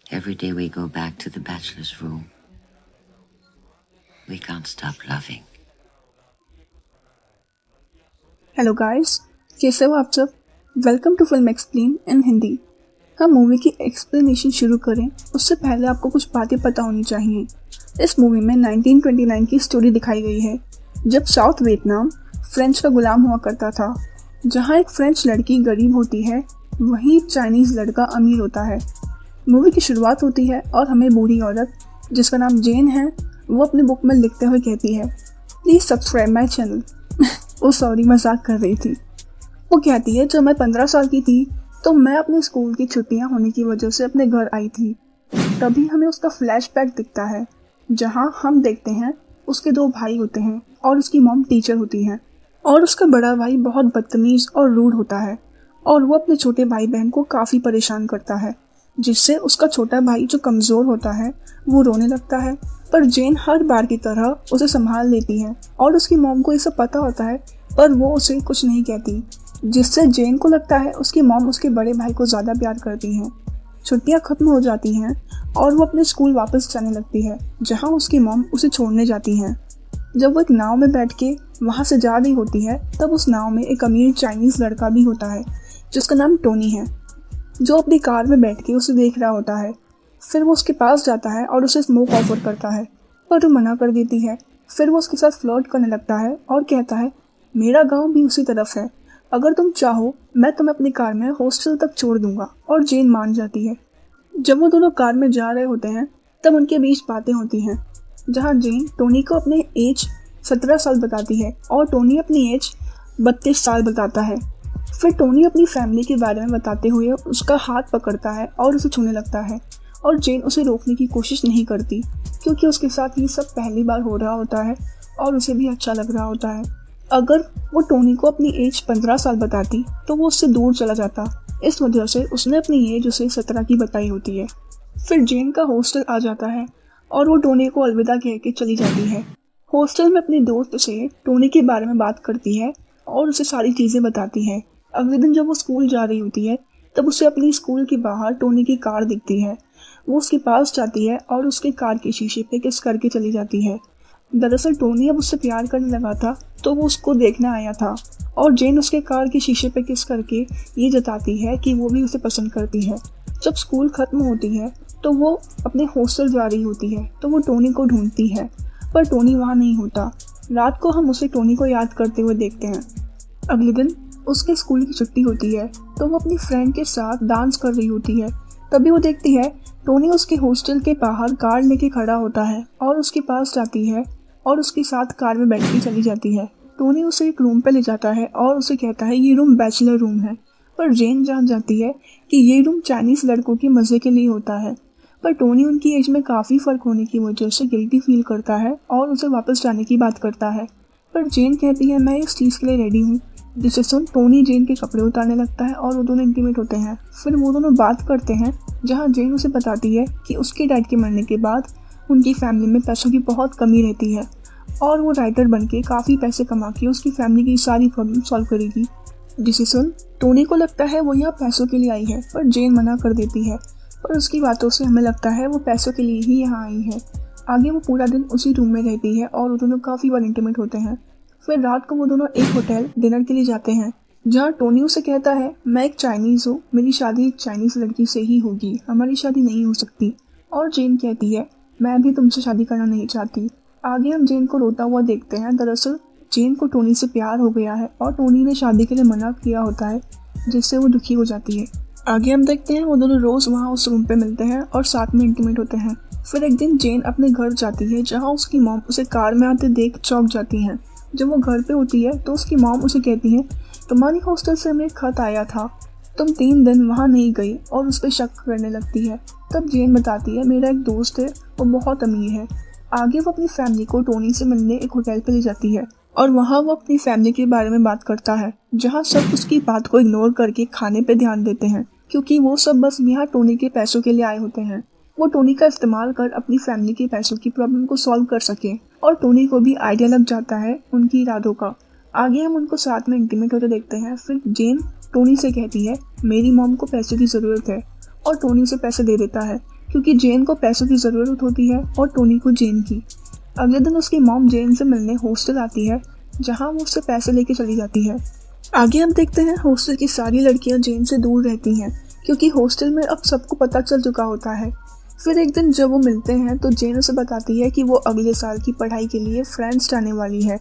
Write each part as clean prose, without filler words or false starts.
Every day we go back to the bachelor's room. We can't stop loving. Hello guys, कैसे हो आप सब। Welcome to film explain in Hindi. हम movie की explanation शुरू करें उससे पहले आपको कुछ बातें पता होनी चाहिए। इस मूवी में 1929 की स्टोरी दिखाई गई है, जब साउथ वियतनाम फ्रेंच का गुलाम हुआ करता था। जहां एक फ्रेंच लड़की गरीब होती है, वहीं चाइनीज़ लड़का अमीर होता है। मूवी की शुरुआत होती है और हमें बूढ़ी औरत जिसका नाम जेन है, वो अपनी बुक में लिखते हुए कहती है, please subscribe my channel. Oh sorry, मजाक कर रही थी। वो कहती है, जब मैं 15 साल की थी तो मैं अपने स्कूल की छुट्टियां होने की वजह से अपने घर आई थी। तभी हमें उसका फ्लैशबैक दिखता है, जहां हम देखते हैं उसके 2 भाई होते हैं और उसकी मॉम टीचर होती है, और उसका बड़ा भाई बहुत बदतमीज और रूड होता है और वो अपने छोटे भाई बहन को काफ़ी परेशान करता है, जिससे उसका छोटा भाई जो कमज़ोर होता है वो रोने लगता है। पर जेन हर बार की तरह उसे संभाल लेती है और उसकी मॉम को ये सब पता होता है, पर वो उसे कुछ नहीं कहती, जिससे जेन को लगता है उसकी मॉम उसके बड़े भाई को ज़्यादा प्यार करती हैं। छुट्टियां खत्म हो जाती हैं और वो अपने स्कूल वापस जाने लगती है, जहां उसकी मॉम उसे छोड़ने जाती हैं। जब वो एक नाव में बैठ के वहाँ से जा रही होती है, तब उस नाव में एक अमीर चाइनीज़ लड़का भी होता है जिसका नाम टोनी है, जो अपनी कार में बैठ के उसे देख रहा होता है। फिर वो उसके पास जाता है और उसे स्मोक ऑफर करता है, पर वो मना कर देती है। फिर वो उसके साथ फ्लर्ट करने लगता है और कहता है, मेरा गांव भी उसी तरफ है, अगर तुम चाहो मैं तुम्हें अपनी कार में हॉस्टल तक छोड़ दूंगा। और जेन मान जाती है। जब वो दोनों कार में जा रहे होते हैं, तब उनके बीच बातें होती हैं, जहां जेन टोनी को अपने एज 17 साल बताती है और टोनी अपनी एज 32 साल बताता है। फिर टोनी अपनी फैमिली के बारे में बताते हुए उसका हाथ पकड़ता है और उसे छूने लगता है, और जेन उसे रोकने की कोशिश नहीं करती, क्योंकि उसके साथ ये सब पहली बार हो रहा होता है और उसे भी अच्छा लग रहा होता है। अगर वो टोनी को अपनी एज 15 साल बताती तो वो उससे दूर चला जाता, इस वजह से उसने अपनी एज उसे 17 की बताई होती है। फिर जेन का हॉस्टल आ जाता है और वो टोनी को अलविदा कह के चली जाती है। हॉस्टल में अपने दोस्त से टोनी के बारे में बात करती है और उसे सारी चीज़ें बताती है। अगले दिन जब वो स्कूल जा रही होती है, तब उसे अपनी स्कूल के बाहर टोनी की कार दिखती है। वो उसके पास जाती है और उसके कार के शीशे पे किस करके चली जाती है। दरअसल टोनी अब उससे प्यार करने लगा था, तो वो उसको देखने आया था, और जेन उसके कार के शीशे पे किस करके ये जताती है कि वो भी उसे पसंद करती है। जब स्कूल खत्म होती है तो वो अपने हॉस्टल जा रही होती है, तो वो टोनी को ढूंढती है, पर टोनी वहाँ नहीं होता। रात को हम उसे टोनी को याद करते हुए देखते हैं। अगले दिन उसके स्कूल की छुट्टी होती है, तो वो अपनी फ्रेंड के साथ डांस कर रही होती है। तभी वो देखती है टोनी उसके हॉस्टल के बाहर कार लेके खड़ा होता है और उसके पास जाती है और उसके साथ कार में बैठ के चली जाती है। टोनी उसे एक रूम पे ले जाता है और उसे कहता है ये रूम बैचलर रूम है, पर जेन जान जाती है कि ये रूम चाइनीज़ लड़कों के मज़े के लिए होता है। पर टोनी उनकी एज में काफ़ी फ़र्क होने की वजह से गिल्टी फील करता है और उसे वापस जाने की बात करता है, पर जेन कहती है मैं इस चीज़ के लिए रेडी हूँ। जिसे सुन टोनी जेन के कपड़े उतारने लगता है और वो दोनों इंटीमेट होते हैं। फिर वो दोनों बात करते हैं, जहाँ जेन उसे बताती है कि उसके डैड के मरने के बाद उनकी फैमिली में पैसों की बहुत कमी रहती है और वो राइटर बन के काफ़ी पैसे कमा के उसकी फैमिली की सारी प्रॉब्लम सॉल्व करेगी। जिसे सुन टोनी को लगता है वो यहाँ पैसों के लिए आई है, पर जेन मना कर देती है, और उसकी बातों से हमें लगता है वो पैसों के लिए ही यहाँ आई है। आगे वो पूरा दिन उसी रूम में रहती है और वो दोनों काफ़ी बार इंटीमेट होते हैं। फिर रात को वो दोनों एक होटल डिनर के लिए जाते हैं, जहाँ टोनी उसे कहता है मैं एक चाइनीज़ हूँ, मेरी शादी एक चाइनीज़ लड़की से ही होगी, हमारी शादी नहीं हो सकती। और जेन कहती है मैं भी तुमसे शादी करना नहीं चाहती। आगे हम जेन को रोता हुआ देखते हैं। दरअसल जेन को टोनी से प्यार हो गया है और टोनी ने शादी के लिए मना किया होता है, जिससे वो दुखी हो जाती है। आगे हम देखते हैं वो दोनों रोज़ वहाँ उस रूम पे मिलते हैं और साथ में इंटीमेट होते हैं। फिर एक दिन जेन अपने घर जाती है, जहाँ उसकी मॉम उसे कार में आते देख चौंक जाती हैं। जब वो घर पे होती है तो उसकी मॉम उसे कहती है तुम्हारी हॉस्टल से हमें खत आया था, तुम 3 दिन वहाँ नहीं गई, और उस पर शक करने लगती है। तब जेन बताती है मेरा एक दोस्त है, वो बहुत अमीर है। आगे वो अपनी फैमिली को टोनी से मिलने एक होटल पे ले जाती है और वहाँ वो अपनी फैमिली के बारे में बात करता है, जहाँ सब उसकी बात को इग्नोर करके खाने पे ध्यान देते हैं, क्योंकि वो सब बस यहाँ टोनी के पैसों के लिए आए होते हैं। वो टोनी का इस्तेमाल कर अपनी फैमिली के पैसों की प्रॉब्लम को सॉल्व कर सके, और टोनी को भी आइडिया लग जाता है उनकी इरादों का। आगे हम उनको साथ में इंटीमेट होते देखते हैं। फिर जेन टोनी से कहती है मेरी मॉम को पैसे की ज़रूरत है, और टोनी उसे पैसे दे देता है। क्योंकि जेन को पैसों की ज़रूरत होती है और टोनी को जेन की। अगले दिन उसकी मॉम जेन से मिलने हॉस्टल आती है, जहाँ वो उससे पैसे लेके चली जाती है। आगे हम देखते हैं हॉस्टल की सारी लड़कियां जेन से दूर रहती हैं, क्योंकि हॉस्टल में अब सबको पता चल चुका होता है। फिर एक दिन जब वो मिलते हैं तो जेन उसे बताती है कि वो अगले साल की पढ़ाई के लिए फ्रांस जाने वाली है,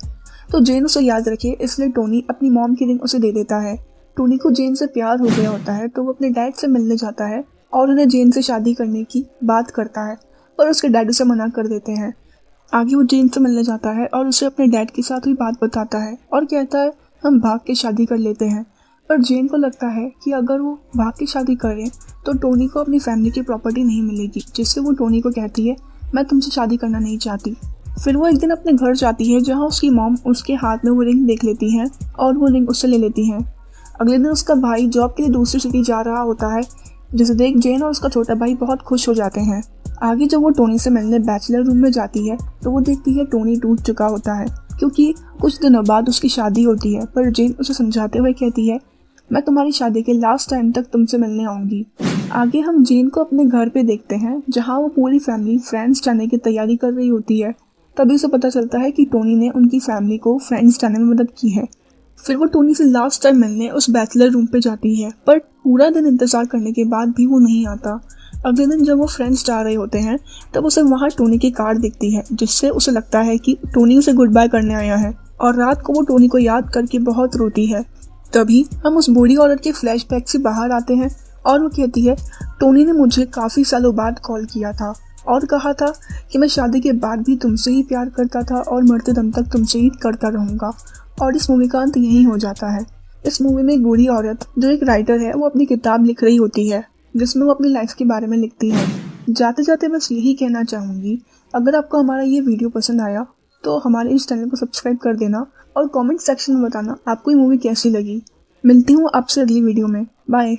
तो जेन उसे याद रखे इसलिए टोनी अपनी मॉम की रिंग उसे दे देता है। टोनी को जेन से प्यार हो गया होता है, तो वो अपने डैड से मिलने जाता है और उन्हें जेन से शादी करने की बात करता है, पर उसके डैड उसे मना कर देते हैं। आगे वो जेन से मिलने जाता है और उसे अपने डैड के साथ हुई बात बताता है और कहता है हम भाग के शादी कर लेते हैं। पर जेन को लगता है कि अगर वो भाग के शादी करें तो टोनी को अपनी फैमिली की प्रॉपर्टी नहीं मिलेगी, जिससे वो टोनी को कहती है मैं तुमसे शादी करना नहीं चाहती। फिर वो एक दिन अपने घर जाती है, जहाँ उसकी मॉम उसके हाथ में वो रिंग देख लेती हैं और वो रिंग उससे ले लेती हैं। अगले दिन उसका भाई जॉब के लिए दूसरी सिटी जा रहा होता है, जिसे देख जेन और उसका छोटा भाई बहुत खुश हो जाते हैं। आगे जब वो टोनी से मिलने बैचलर रूम में जाती है तो वो देखती है टोनी टूट चुका होता है, क्योंकि कुछ दिनों बाद उसकी शादी होती है। पर जेन उसे समझाते हुए कहती है मैं तुम्हारी शादी के लास्ट टाइम तक तुमसे मिलने आऊँगी। आगे हम जेन को अपने घर पे देखते हैं, जहाँ वो पूरी फैमिली फ्रांस जाने की तैयारी कर रही होती है। तभी उसे पता चलता है कि टोनी ने उनकी फैमिली को फ्रांस जाने में मदद की है। फिर वो टोनी से लास्ट टाइम मिलने उस बैचलर रूम पे जाती है, पर पूरा दिन इंतज़ार करने के बाद भी वो नहीं आता। अगले दिन जब वो फ्रेंड्स जा रहे होते हैं तब उसे वहाँ टोनी की कार दिखती है, जिससे उसे लगता है कि टोनी उसे गुड बाय करने आया है, और रात को वो टोनी को याद करके बहुत रोती है। तभी हम उस बूढ़ी औरत के फ्लैशबैक से बाहर आते हैं और वो कहती है टोनी ने मुझे काफ़ी सालों बाद कॉल किया था और कहा था कि मैं शादी के बाद भी तुमसे ही प्यार करता था और मरते दम तक तुमसे ही करता रहूँगा। और इस मूवी का अंत यही हो जाता है। इस मूवी में एक बूढ़ी औरत जो एक राइटर है वो अपनी किताब लिख रही होती है, जिसमें वो अपनी लाइफ के बारे में लिखती है। जाते जाते बस यही कहना चाहूँगी, अगर आपको हमारा ये वीडियो पसंद आया तो हमारे इस चैनल को सब्सक्राइब कर देना और कमेंट सेक्शन में बताना आपको ये मूवी कैसी लगी। मिलती हूँ आपसे अगली वीडियो में। बाय।